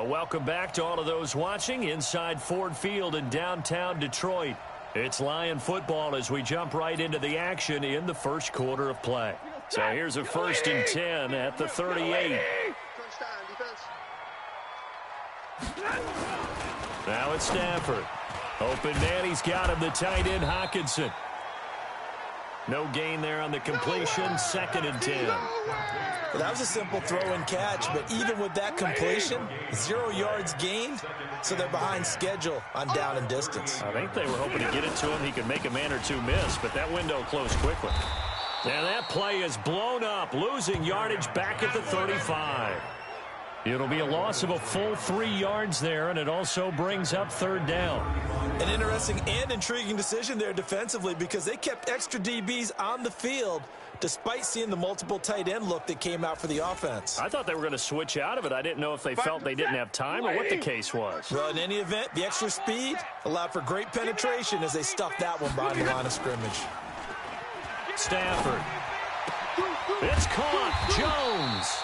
Well, welcome back to all of those watching inside Ford Field in downtown Detroit. It's Lion football as we jump right into the action in the first quarter of play. So here's a 1st and 10 at the 38. Now it's Stafford. Open man, he's got him, the tight end Hockenson. No gain there on the completion, 2nd and 10. Well, that was a simple throw and catch, but even with that completion, 0 yards gained, so they're behind schedule on down and distance. I think they were hoping to get it to him. He could make a man or two miss, but that window closed quickly. And that play is blown up, losing yardage back at the 35. It'll be a loss of a full 3 yards there, and it also brings up 3rd down. An interesting and intriguing decision there defensively because they kept extra DBs on the field despite seeing the multiple tight end look that came out for the offense. I thought they were going to switch out of it. I didn't know if they felt they didn't have time or what the case was. Well, in any event, the extra speed allowed for great penetration as they stuffed that one behind the line of scrimmage. Stafford. It's caught. Jones.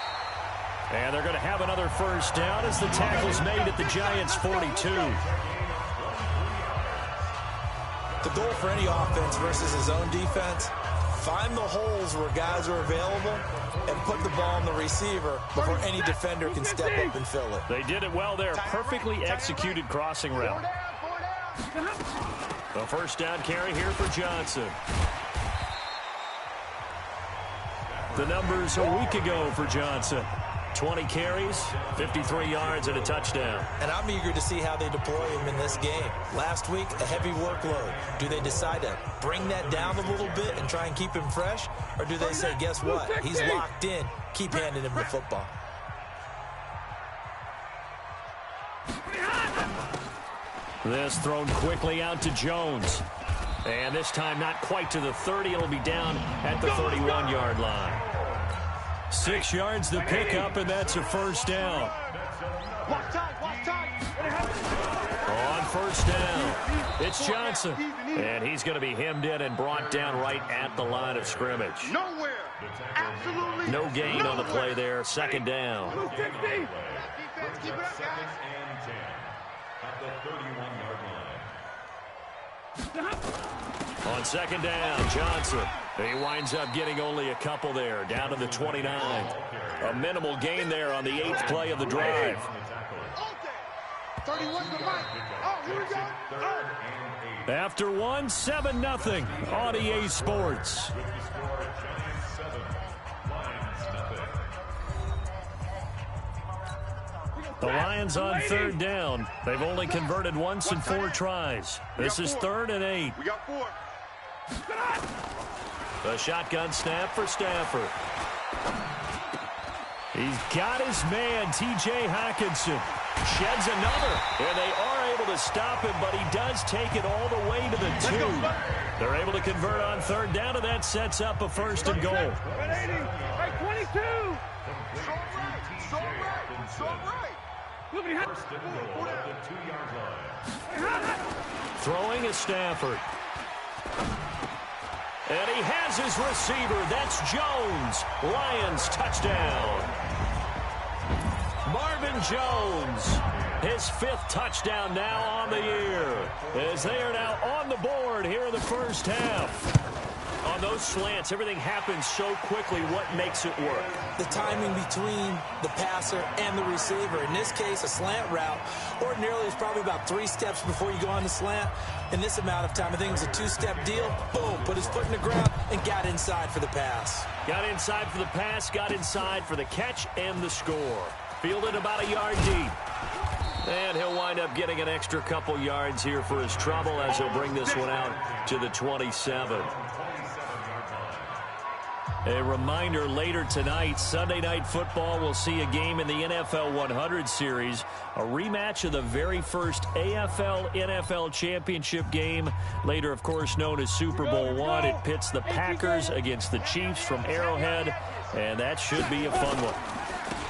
And they're going to have another 1st down as the tackle's made at the Giants' 42. The goal for any offense versus his own defense, find the holes where guys are available and put the ball on the receiver before any defender can step up and fill it. They did it well there. Perfectly executed crossing route. The 1st down carry here for Johnson. The numbers a week ago for Johnson. 20 carries, 53 yards, and a touchdown. And I'm eager to see how they deploy him in this game. Last week, a heavy workload. Do they decide to bring that down a little bit and try and keep him fresh? Or do they say, guess what? He's locked in. Keep handing him the football. This thrown quickly out to Jones. And this time not quite to the 30. It'll be down at the 31-yard line. 6 yards the pickup, and that's a 1st down. On 1st down, it's Johnson. And he's going to be hemmed in and brought down right at the line of scrimmage. Nowhere. Absolutely. No gain on the play there. 2nd down. Defense, keep it up, guys. At the 31-yard line. On 2nd down, Johnson. He winds up getting only a couple there, down to the 29. A minimal gain there on the 8th play of the drive. 31 to the right. Oh, here we go. Oh. After one, 7-0 on EA Sports. The Lions on 3rd down. They've only converted once in 4 tries. This is 3rd and 8. We got 4. The shotgun snap for Stafford. He's got his man, T.J. Hockenson. Sheds another, and they are able to stop him, but he does take it all the way to the 2. They're able to convert on 3rd down, and that sets up a 1st and goal. 22. So right. First and goal at the 2-yard line. Throwing is Stafford. And he has his receiver. That's Jones. Lions touchdown. Marvin Jones. His 5th touchdown now on the year. As they are now on the board here in the 1st half. On those slants, everything happens so quickly. What makes it work? The timing between the passer and the receiver. In this case, a slant route ordinarily is probably about 3 steps before you go on the slant. In this amount of time, I think it was a 2-step deal. Boom, put his foot in the ground and got inside for the pass. Got inside for the pass, got inside for the catch and the score. Fielded about a yard deep. And he'll wind up getting an extra couple yards here for his trouble as he'll bring this one out to the 27. A reminder, later tonight, Sunday Night Football will see a game in the NFL 100 series, a rematch of the very first AFL-NFL championship game, later, of course, known as Super Bowl I. It pits the Packers against the Chiefs from Arrowhead, and that should be a fun one.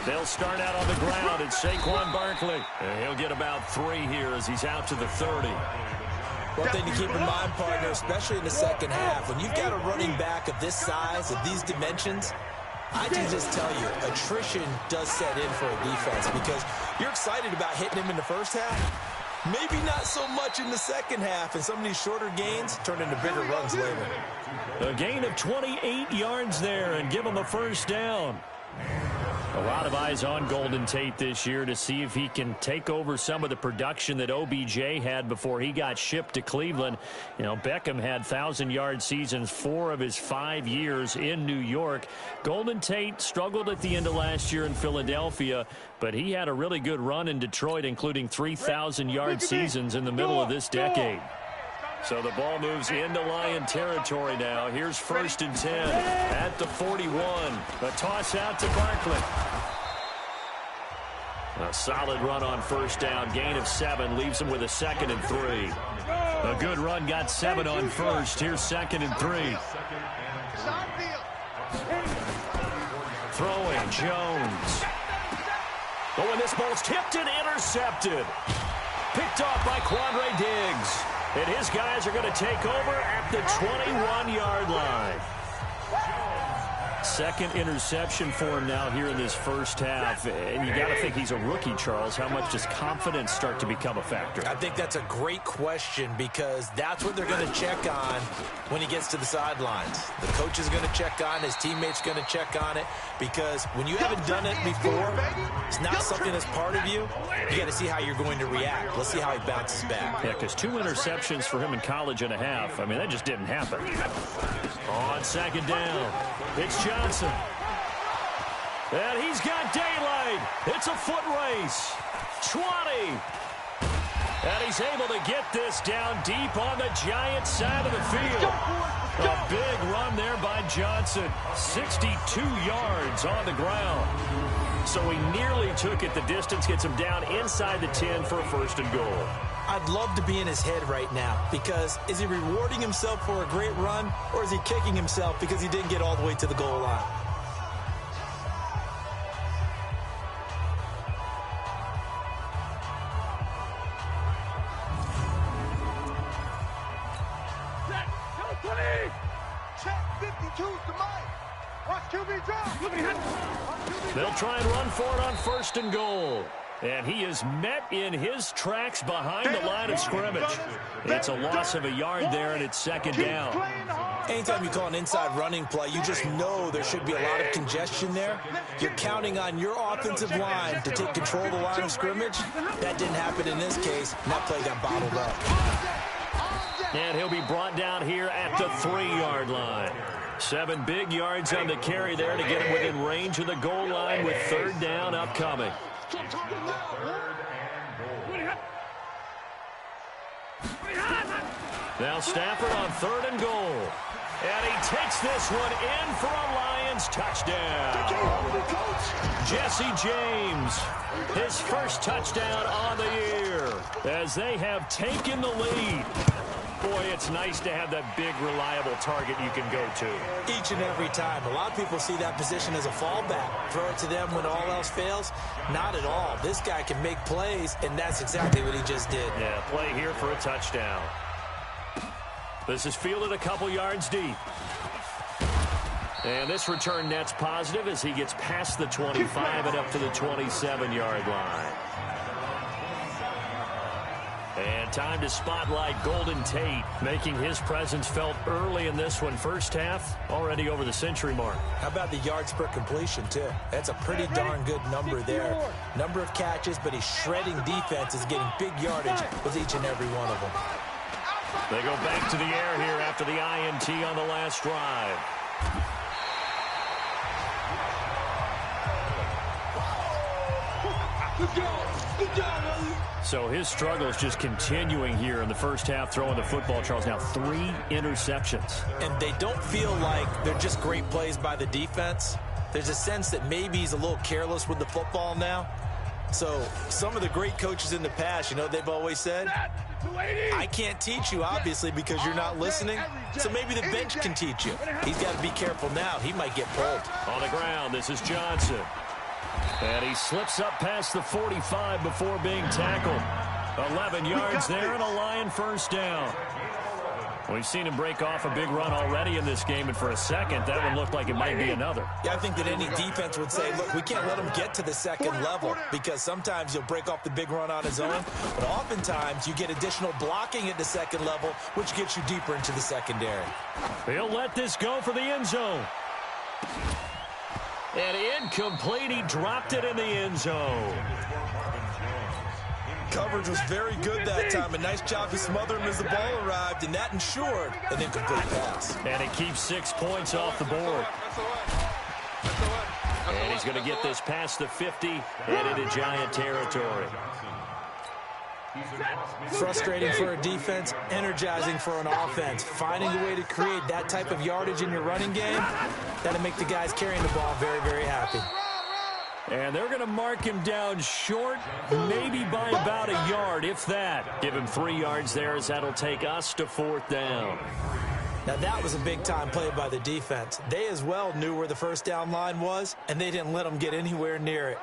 They'll start out on the ground, and Saquon Barkley. And he'll get about 3 here as he's out to the 30. One thing to keep in mind, partner, especially in the second half, when you've got a running back of this size, of these dimensions, I can just tell you, attrition does set in for a defense because You're excited about hitting him in the first half? Maybe not so much in the second half, and some of these shorter gains turn into bigger runs later. A gain of 28 yards there and give him a first down. A lot of eyes on Golden Tate this year to see if he can take over some of the production that OBJ had before he got shipped to Cleveland. You know, Beckham had 1,000-yard seasons 4 of his 5 years in New York. Golden Tate struggled at the end of last year in Philadelphia, but he had a really good run in Detroit, including 3,000-yard seasons in the middle of this decade. So the ball moves into Lion territory now. Here's 1st and 10 at the 41. A toss out to Barkley. A solid run on first down. Gain of 7 leaves him with a 2nd and 3. A good run got 7 on first. Here's 2nd and 3. Throwing Jones. Oh, and this ball's tipped and intercepted. Picked off by Quandre Diggs. And his guys are going to take over at the 21-yard line. 2nd interception for him now here in this first half. And you got to think he's a rookie, Charles. How much does confidence start to become a factor? I think that's a great question because that's what they're going to check on when he gets to the sidelines. The coach is going to check on, his teammates going to check on it, because when you haven't done it before, it's not something that's part of you. You got to see how you're going to react. Let's see how he bounces back. Yeah, because 2 interceptions for him in college and a half. I mean, that just didn't happen. On 2nd down, it's Johnson. And he's got daylight. It's a foot race. 20. And he's able to get this down deep on the Giants side of the field. A big run there by Johnson. 62 yards on the ground. So he nearly took it the distance, gets him down inside the 10 for a 1st and goal. I'd love to be in his head right now, because is he rewarding himself for a great run, or is he kicking himself because he didn't get all the way to the goal line? They'll try and run for it on 1st and goal. And he is met in his tracks behind the line of scrimmage. It's a loss of a yard there, and it's 2nd down. Anytime you call an inside running play, you just know there should be a lot of congestion there. You're counting on your offensive line to take control of the line of scrimmage. That didn't happen in this case, and that play got bottled up. And he'll be brought down here at the 3-yard line. 7 big yards on the carry there to get him within range of the goal line with 3rd down upcoming. Now Stafford on 3rd and goal. And he takes this one in for a Lions touchdown. Jesse James, his first touchdown on the year as they have taken the lead. Boy, it's nice to have that big, reliable target you can go to. Each and every time. A lot of people see that position as a fallback. Throw it to them when all else fails. Not at all. This guy can make plays, and that's exactly what he just did. Yeah, play here for a touchdown. This is fielded a couple yards deep. And this return net's positive as he gets past the 25 and up to the 27-yard line. And time to spotlight Golden Tate, making his presence felt early in this one. First half, already over the century mark. How about the yards per completion, too? That's a pretty darn good number there. Number of catches, but he's shredding defenses, getting big yardage with each and every one of them. They go back to the air here after the INT on the last drive. So his struggle is just continuing here in the first half, throwing the football, Charles. Now 3 interceptions. And they don't feel like they're just great plays by the defense. There's a sense that maybe he's a little careless with the football now. So some of the great coaches in the past, you know, they've always said, I can't teach you, obviously, because you're not listening. So maybe the bench can teach you. He's got to be careful now. He might get pulled. On the ground, this is Johnson. And he slips up past the 45 before being tackled. 11 yards there and a Lion first down. We've seen him break off a big run already in this game, and for a second, that one looked like it might be another. Yeah, I think that any defense would say, look, we can't let him get to the second level, because sometimes he'll break off the big run on his own, but oftentimes you get additional blocking at the second level, which gets you deeper into the secondary. He'll let this go for the end zone. And incomplete. He dropped it in the end zone. Coverage was very good that time. A nice job to smother him as the ball arrived, and that ensured an incomplete pass. And it keeps 6 points off the board. And he's going to get this past the 50 and into Giant territory. Frustrating for a defense, energizing for an offense. Finding a way to create that type of yardage in your running game, that'll make the guys carrying the ball very, very happy. And they're going to mark him down short, maybe by about a yard, if that. Give him 3 yards there, as that'll take us to 4th down. Now, that was a big-time play by the defense. They as well knew where the first down line was, and they didn't let them get anywhere near it.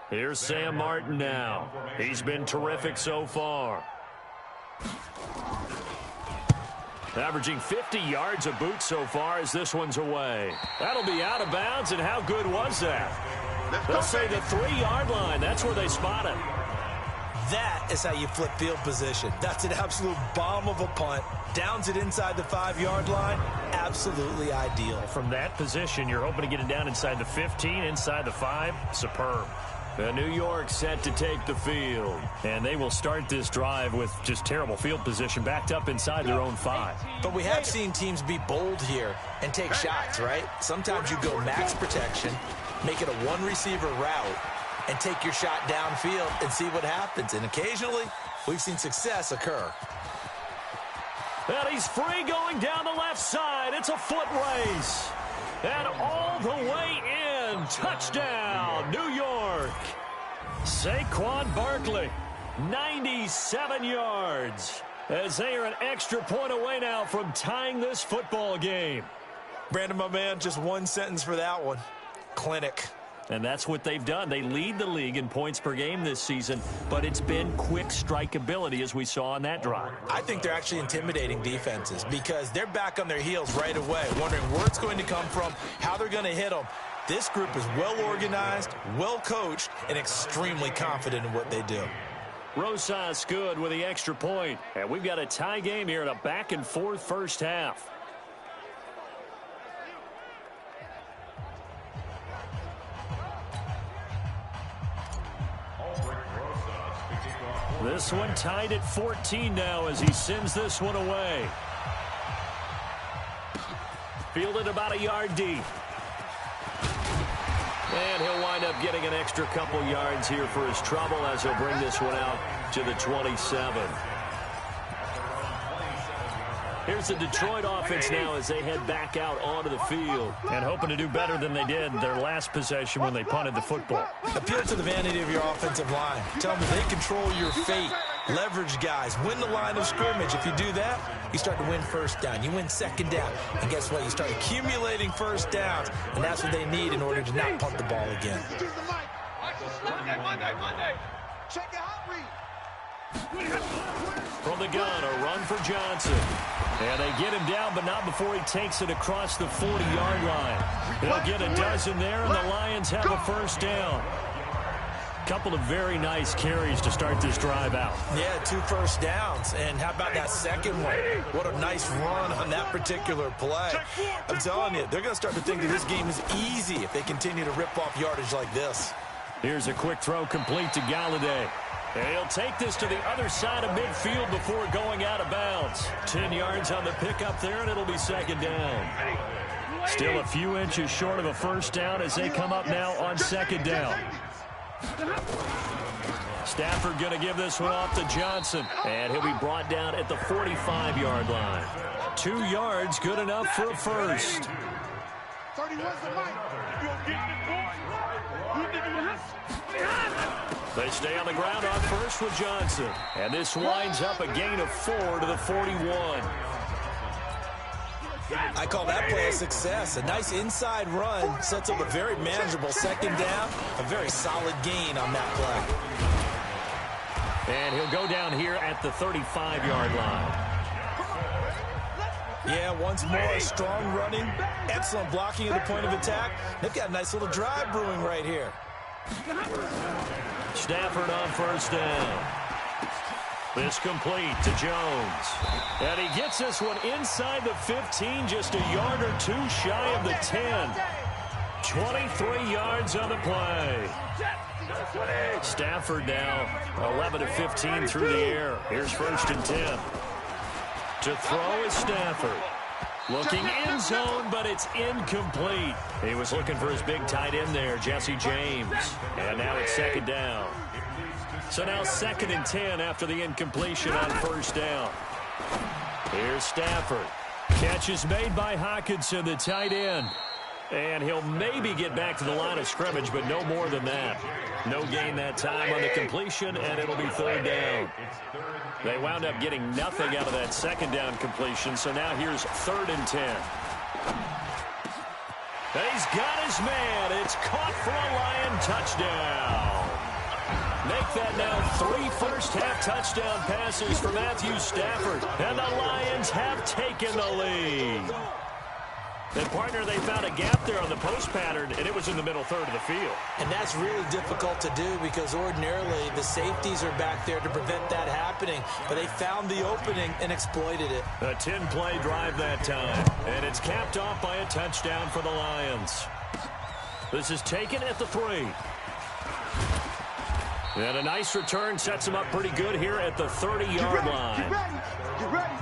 Here's Sam Martin now. He's been terrific so far. Averaging 50 yards a boot so far as this one's away. That'll be out of bounds, and how good was that? They'll say the 3-yard line. That's where they spot him. That is how you flip field position. That's an absolute bomb of a punt. Downs it inside the 5-yard line. Absolutely ideal. From that position, you're hoping to get it down inside the 15, inside the 5. Superb. New York set to take the field. And they will start this drive with just terrible field position, backed up inside their own 5. But we have seen teams be bold here and take shots, right? Sometimes you go max protection, make it a one-receiver route, and take your shot downfield and see what happens. And occasionally, we've seen success occur. And he's free going down the left side. It's a foot race. And all the way in. Touchdown, New York. Saquon Barkley, 97 yards. As they are an extra point away now from tying this football game. Brandon, my man, just one sentence for that one. Clinic. And that's what they've done. They lead the league in points per game this season, but it's been quick strikeability as we saw on that drive. I think they're actually intimidating defenses because they're back on their heels right away, wondering where it's going to come from, how they're going to hit them. This group is well organized, well coached, and extremely confident in what they do. Rosas good with the extra point. And we've got a tie game here in a back-and-forth first half. This one tied at 14 now as he sends this one away. Fielded about a yard deep. And he'll wind up getting an extra couple yards here for his trouble as he'll bring this one out to the 27. Here's the Detroit offense now as they head back out onto the field and hoping to do better than they did their last possession when they punted the football. Appeal to the vanity of your offensive line. Tell them they control your fate. Leverage guys. Win the line of scrimmage. If you do that, you start to win first down. You win second down. And guess what? You start accumulating first downs. And that's what they need in order to not punt the ball again. Check it out, read. From the gun, a run for Johnson. And they get him down, but not before he takes it across the 40-yard line. They'll get a dozen there, and the Lions have a first down. Couple of very nice carries to start this drive out. Yeah, 2 first downs. And how about that second one? What a nice run on that particular play. I'm telling you, they're going to start to think that this game is easy if they continue to rip off yardage like this. Here's a quick throw complete to Galladay. And he'll take this to the other side of midfield before going out of bounds. 10 yards on the pickup there, and it'll be second down. Still a few inches short of a first down as they come up now on second down. Stafford going to give this one off to Johnson. And he'll be brought down at the 45-yard line. 2 yards, good enough for a first. 31's the mic. They stay on the ground on first with Johnson. And this winds up a gain of 4 to the 41. I call that play a success. A nice inside run sets up a very manageable second down. A very solid gain on that play. And he'll go down here at the 35-yard line. Yeah, once more, strong running, excellent blocking at the point of attack. They've got a nice little drive brewing right here. Stafford on first down. This complete to Jones. And he gets this one inside the 15, just a yard or two shy of the 10. 23 yards on the play. Stafford now 11 of 15 through the air. Here's first and 10. To throw is Stafford. Looking end zone, but it's incomplete. He was looking for his big tight end there, Jesse James. And now it's second down. So now second and 10 after the incompletion on first down. Here's Stafford. Catch is made by Hockenson, the tight end. And he'll maybe get back to the line of scrimmage, but no more than that. No gain that time on the completion, and it'll be third down. They wound up getting nothing out of that second down completion, so now here's third and 10. He's got his man. It's caught for a Lion touchdown. Make that now 3 first-half touchdown passes for Matthew Stafford. And the Lions have taken the lead. And, partner, they found a gap there on the post pattern, and it was in the middle third of the field. And that's really difficult to do because ordinarily the safeties are back there to prevent that happening. But they found the opening and exploited it. A 10-play drive that time. And it's capped off by a touchdown for the Lions. This is taken at the 3. And a nice return sets him up pretty good here at the 30-yard line. Get ready.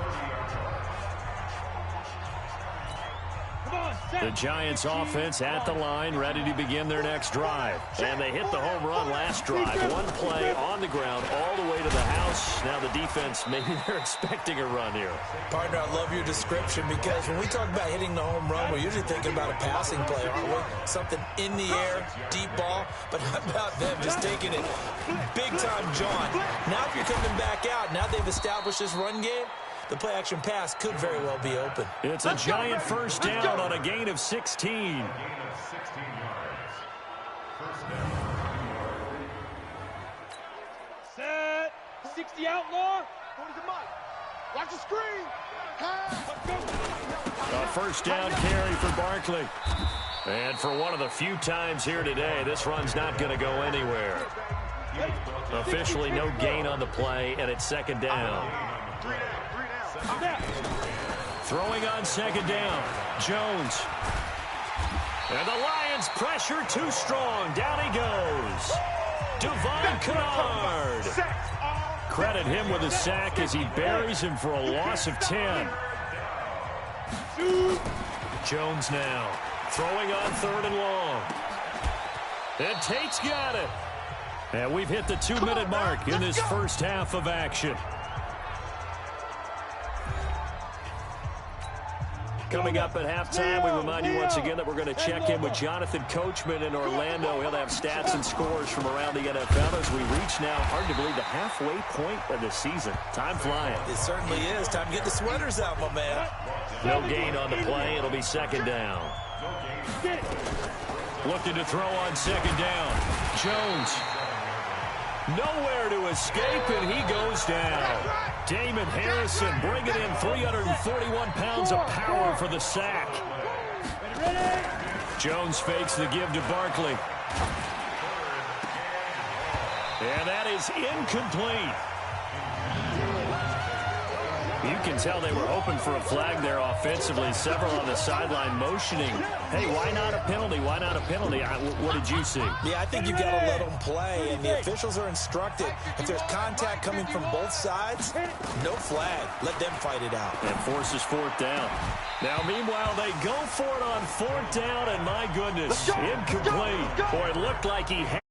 The Giants offense at the line, ready to begin their next drive. And they hit the home run last drive. One play on the ground all the way to the house. Now the defense, maybe they're expecting a run here. Partner, I love your description because when we talk about hitting the home run, we're usually thinking about a passing play, aren't we? Something in the air, deep ball. But how about them just taking it big-time John? Now if you're coming back out, now they've established this run game, the play-action pass could very well be open. It's a Giant first down on a gain of 16. Set. 60 outlaw. Watch the screen. A first down carry for Barkley. And for one of the few times here today, this run's not going to go anywhere. Officially no gain on the play, and it's second down. Throwing on second down, Jones. And the Lions pressure too strong. Down he goes. Devon Kennard. Credit him with a sack as he buries him for a loss of 10. Jones now throwing on third and long. And Tate's got it. And we've hit the 2-minute mark in this first half of action. Coming up at halftime, we remind you once again that we're going to check in with Jonathan Coachman in Orlando. He'll have stats and scores from around the NFL as we reach now, hard to believe, the halfway point of the season. Time flying. It certainly is. Time to get the sweaters out, my man. No gain on the play. It'll be second down. Looking to throw on second down. Jones. Nowhere to escape, and he goes down. Damon Harrison bringing in 341 pounds of power for the sack. Jones fakes the give to Barkley. And that is incomplete. You can tell they were hoping for a flag there offensively. Several on the sideline motioning. Hey, why not a penalty? Why not a penalty? What did you see? Yeah, I think you've got to let them play, and the officials are instructed. If there's contact coming from both sides, no flag. Let them fight it out. And forces fourth down. Now, meanwhile, they go for it on fourth down, and my goodness, incomplete. Boy, it looked like he had